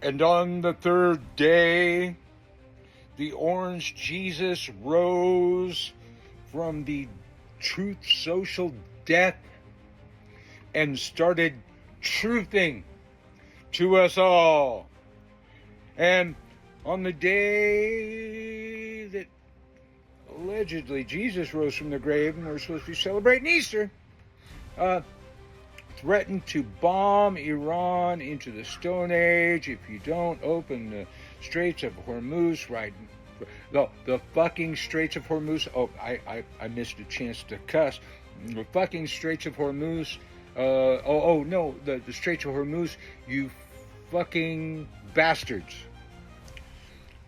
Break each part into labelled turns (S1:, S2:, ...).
S1: And on the third day, the orange Jesus rose from the Truth Social death and started truthing to us all. And on the day that allegedly Jesus rose from the grave and we're supposed to be celebrating Easter, threatened to bomb Iran into the Stone Age if you don't open the Straits of Hormuz right. The fucking Straits of Hormuz. Oh, I missed a chance to cuss. The fucking Straits of Hormuz. No, the Straits of Hormuz, you fucking bastards.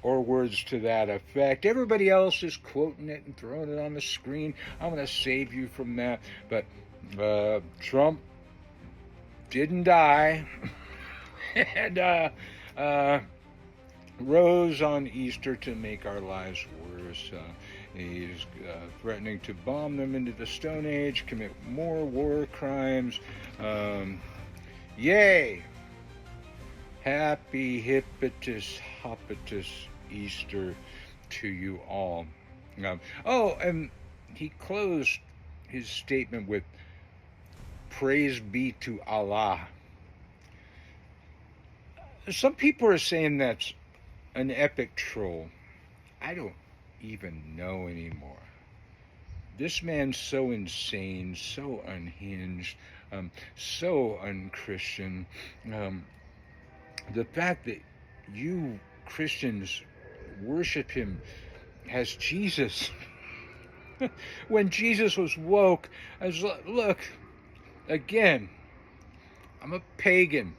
S1: Or words to that effect. Everybody else is quoting it and throwing it on the screen. I'm going to save you from that. But Trump didn't die. And rose on Easter to make our lives worse. He's threatening to bomb them into the Stone Age, commit more war crimes. Yay! Happy Hipitus Hoppitus Easter to you all. And he closed his statement with, "Praise be to Allah." Some people are saying that's an epic troll. I don't even know anymore. This man's so insane, so unhinged, so unchristian. The fact that you Christians worship him as Jesus, when Jesus was woke, as look, again, I'm a pagan,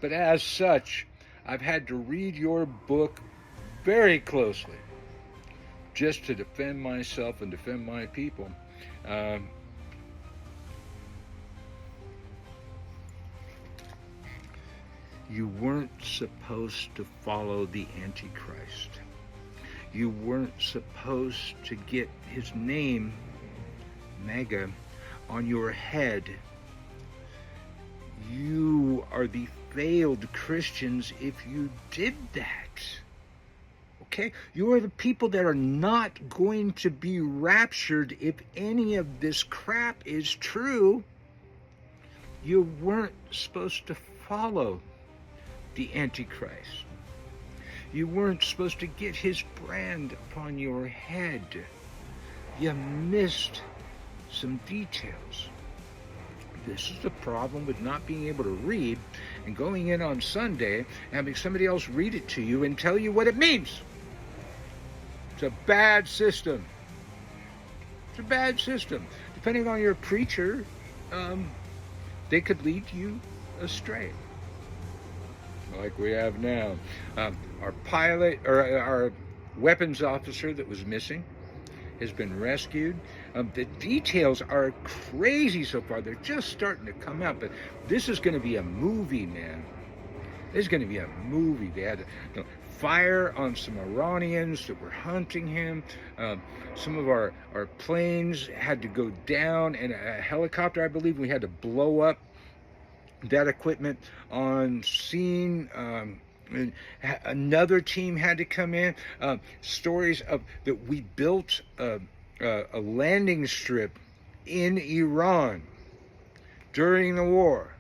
S1: but as such, I've had to read your book very closely just to defend myself and defend my people. You weren't supposed to follow the Antichrist. You weren't supposed to get his name, MAGA, on your head. You are the failed Christians if you did that. Okay? You are the people that are not going to be raptured if any of this crap is true. You weren't supposed to follow the Antichrist. You weren't supposed to get his brand upon your head. You missed some details. This is the problem with not being able to read and going in on Sunday and having somebody else read it to you and tell you what it means. It's a bad system. It's a bad system. Depending on your preacher, they could lead you astray, like we have now. Our pilot, or our weapons officer that was missing, has been rescued. The details are crazy so far. They're just starting to come out, but this is going to be a movie, man. This is going to be a movie. They had to fire on some Iranians that were hunting him. Some of our planes had to go down, and a helicopter, I believe, we had to blow up that equipment on scene. And another team had to come in. Stories of that we built a landing strip in Iran during the war.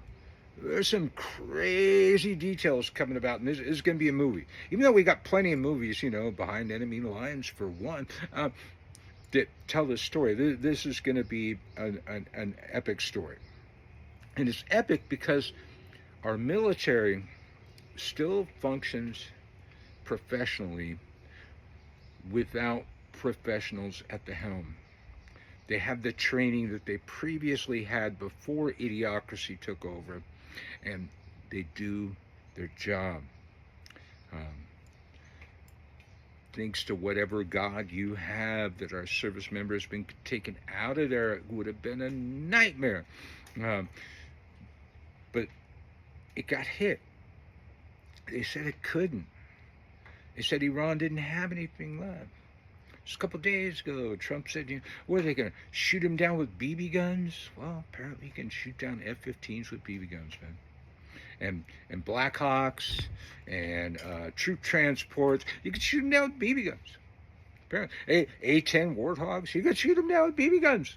S1: There's some crazy details coming about, and this is going to be a movie. Even though we got plenty of movies, Behind Enemy Lines for one, that tell this story. This is going to be an epic story. And it's epic because our military still functions professionally without professionals at the helm. They have the training that they previously had before idiocracy took over, and they do their job. Thanks to whatever God you have that our service member has been taken out of there, it would have been a nightmare. But it got hit. They said it couldn't. They said Iran didn't have anything left. Just a couple days ago, Trump said, what are they going to shoot him down with BB guns? Well, apparently you can shoot down F-15s with BB guns, man. and Blackhawks and troop transports. You could shoot them down with BB guns. Apparently, A-10 Warthogs, you could shoot them down with BB guns.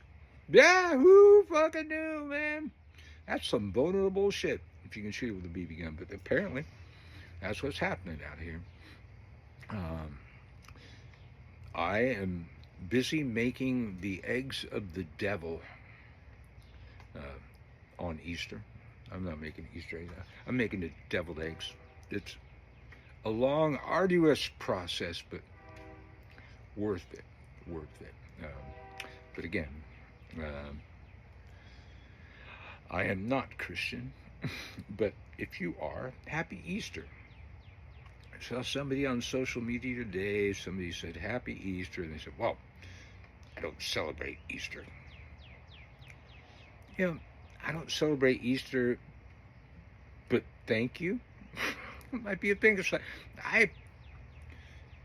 S1: Yeah, who fucking knew, man? That's some vulnerable shit if you can shoot it with a BB gun. But apparently, that's what's happening out here. I am busy making the eggs of the devil on Easter. I'm not making Easter eggs. I'm making the deviled eggs. It's a long, arduous process, but worth it. But again, I am not Christian, but if you are, happy Easter. I saw somebody on social media today, somebody said happy Easter, and they said, well, I don't celebrate Easter. You know, I don't celebrate Easter, but thank you. It might be a thing. It's like,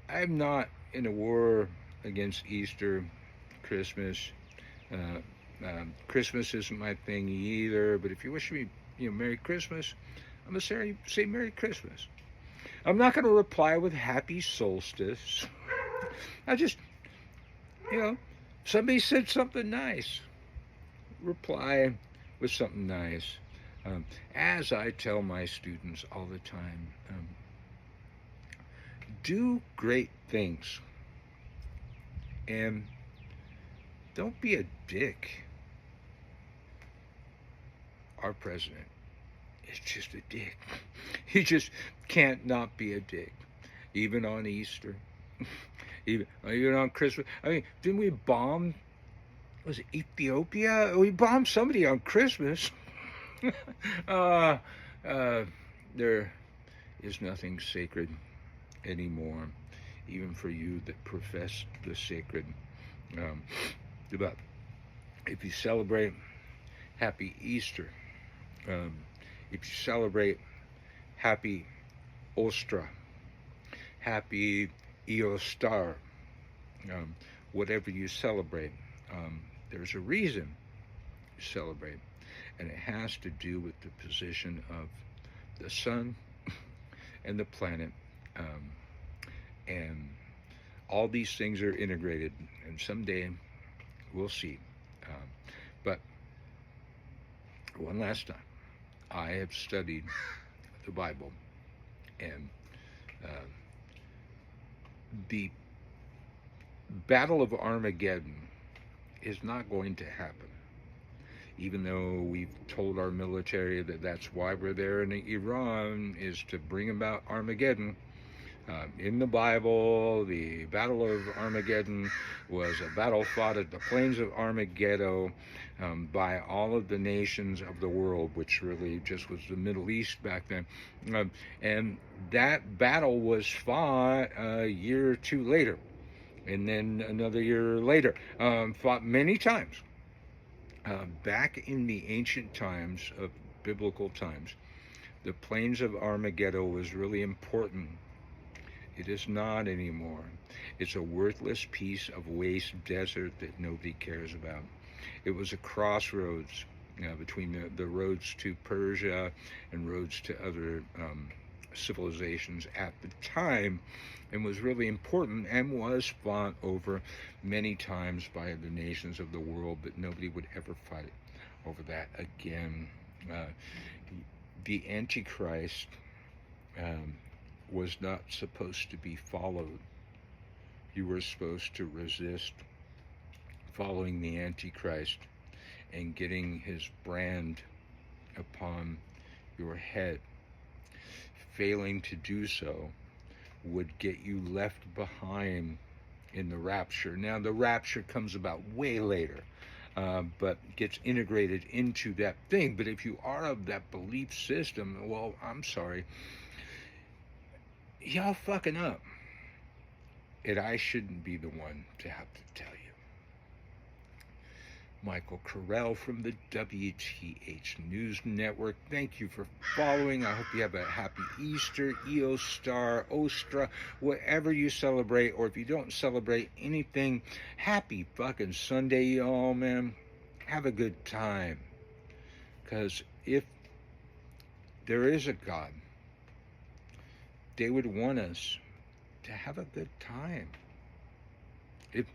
S1: I'm not in a war against Easter, Christmas. Christmas isn't my thing either, but if you wish me, Merry Christmas, I'm going to say Merry Christmas. I'm not going to reply with Happy Solstice. I just, somebody said something nice. Reply with something nice. As I tell my students all the time, do great things. And don't be a dick. Our president is just a dick. He just can't not be a dick. Even on Easter. even on Christmas. I mean, didn't we bomb, was it Ethiopia? We bombed somebody on Christmas. There is nothing sacred anymore, even for you that profess the sacred. But if you celebrate Happy Easter, if you celebrate Happy Ostra, Happy Eostar, whatever you celebrate, there's a reason you celebrate, and it has to do with the position of the sun and the planet, and all these things are integrated, and someday we'll see. But one last time, I have studied the Bible, and the Battle of Armageddon is not going to happen. Even though we've told our military that that's why we're there in Iran, is to bring about Armageddon. In the Bible, the Battle of Armageddon was a battle fought at the plains of Armageddon by all of the nations of the world, which really just was the Middle East back then. And that battle was fought a year or two later, and then another year later, fought many times. Back in the ancient times of biblical times, the plains of Armageddon was really important. It is not anymore. It's a worthless piece of waste desert that nobody cares about. It was a crossroads between the roads to Persia and roads to other civilizations at the time, and was really important and was fought over many times by the nations of the world, but nobody would ever fight over that again. The Antichrist was not supposed to be followed. You were supposed to resist following the Antichrist and getting his brand upon your head. Failing to do so would get you left behind in the rapture. Now, the rapture comes about way later, but gets integrated into that thing. But if you are of that belief system, well, I'm sorry, y'all fucking up. And I shouldn't be the one to have to tell you. Michael Carell from the WTH News Network. Thank you for following. I hope you have a happy Easter, Eostar, Ostra, whatever you celebrate, or if you don't celebrate anything, happy fucking Sunday, y'all, man. Have a good time. Because if there is a God, they would want us to have a good time. If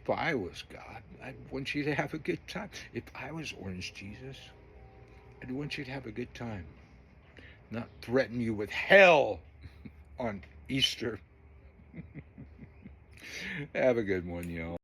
S1: I was God, I'd want you to have a good time. If I was Orange Jesus, I'd want you to have a good time, not threaten you with hell on Easter. Have a good one, y'all.